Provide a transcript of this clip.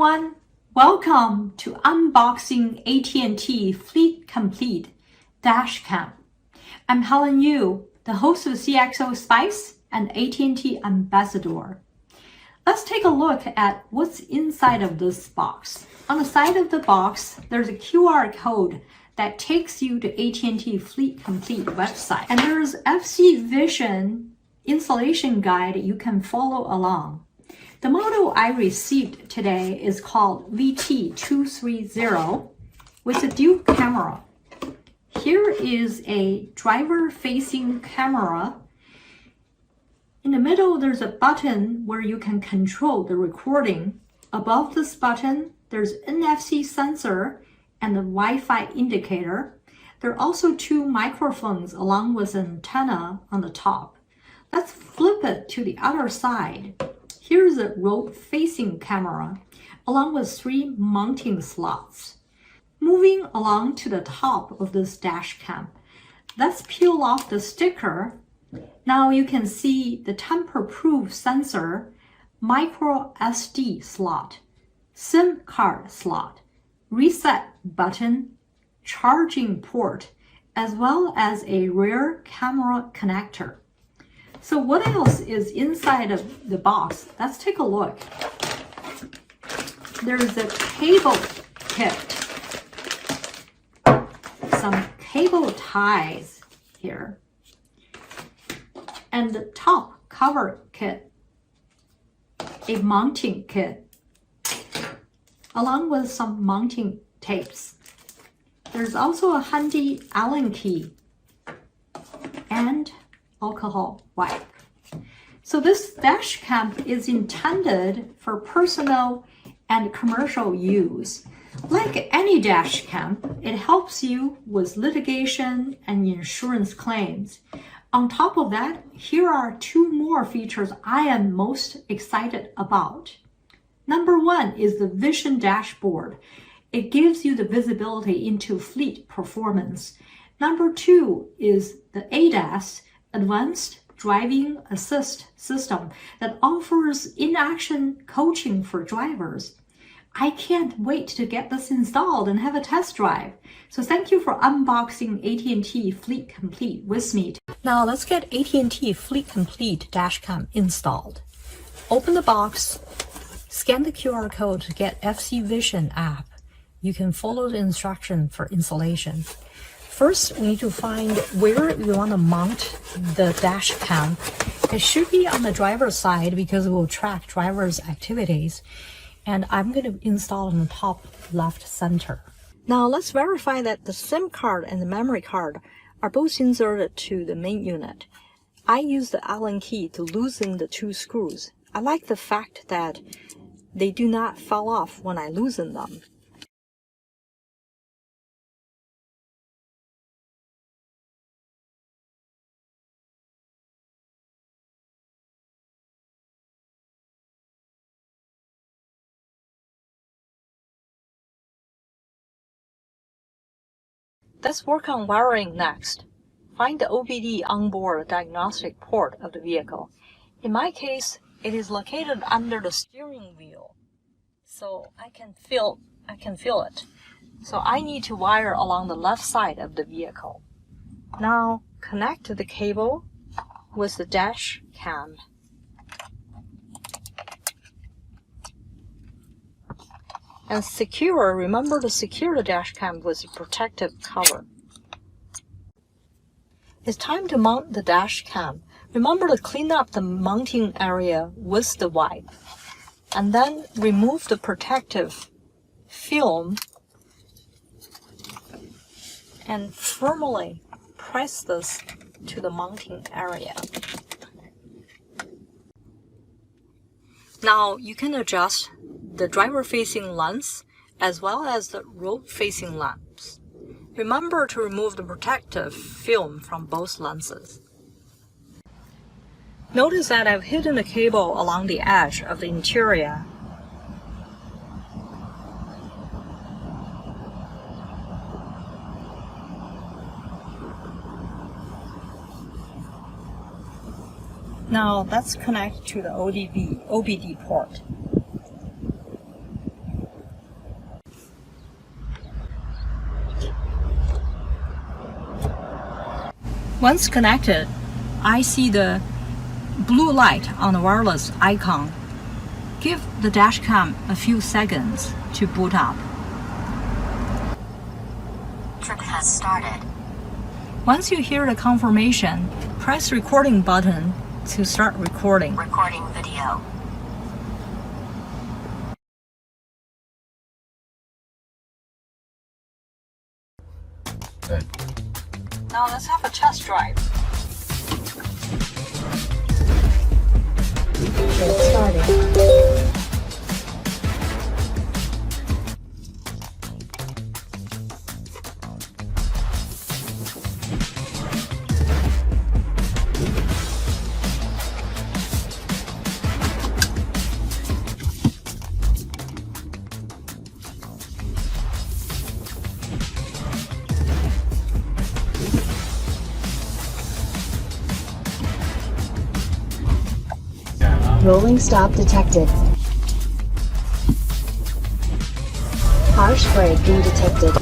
everyone, welcome to unboxing AT&T Fleet Complete Dash Cam. I'm Helen Yu, the host of CXO Spice and AT&T Ambassador. Let's take a look at what's inside of this box. On the side of the box, there's a QR code that takes you to AT&T Fleet Complete website. And there's FC Vision installation guide you can follow along. The model I received today is called VT230 with a dual camera. Here is a driver-facing camera. In the middle, there's a button where you can control the recording. Above this button, there's NFC sensor and a Wi-Fi indicator. There are also two microphones along with an antenna on the top. Let's flip it to the other side. Here's a road-facing camera, along with 3 mounting slots. Moving along to the top of this dash cam, let's peel off the sticker. Now you can see the tamper-proof sensor, micro SD slot, SIM card slot, reset button, charging port, as well as a rear camera connector. So what else is inside of the box? Let's take a look. There's a cable kit, some cable ties here, and the top cover kit, a mounting kit, along with some mounting tapes. There's also a handy Allen key and alcohol wipe. So this dash cam is intended for personal and commercial use. Like any dash cam, it helps you with litigation and insurance claims. On top of that, here are 2 more features I am most excited about. Number 1 is the Vision dashboard. It gives you the visibility into fleet performance. Number 2 is the ADAS, Advanced Driving Assist System, that offers in-action coaching for drivers. I can't wait to get this installed and have a test drive. So thank you for unboxing AT&T Fleet Complete with me. Now let's get AT&T Fleet Complete Dashcam installed. Open the box, scan the QR code to get FC Vision app. You can follow the instruction for installation. First, we need to find where we want to mount the dash cam. It should be on the driver's side because it will track driver's activities. And I'm going to install on the top left center. Now let's verify that the SIM card and the memory card are both inserted to the main unit. I use the Allen key to loosen the 2 screws. I like the fact that they do not fall off when I loosen them. Let's work on wiring next. Find the OBD onboard diagnostic port of the vehicle. In my case, it is located under the steering wheel, so I can feel it. So I need to wire along the left side of the vehicle. Now connect the cable with the dash cam. And remember to secure the dash cam with a protective cover. It's time to mount the dash cam. Remember to clean up the mounting area with the wipe. And then remove the protective film and firmly press this to the mounting area. Now you can adjust the driver-facing lens as well as the road-facing lens. Remember to remove the protective film from both lenses. Notice that I've hidden the cable along the edge of the interior. Now let's connect to the OBD port. Once connected, I see the blue light on the wireless icon. Give the dashcam a few seconds to boot up. Trip has started. Once you hear the confirmation, press recording button to start recording. Recording video. Good. Now let's have a test drive. Trip started. Rolling stop detected. Harsh braking detected.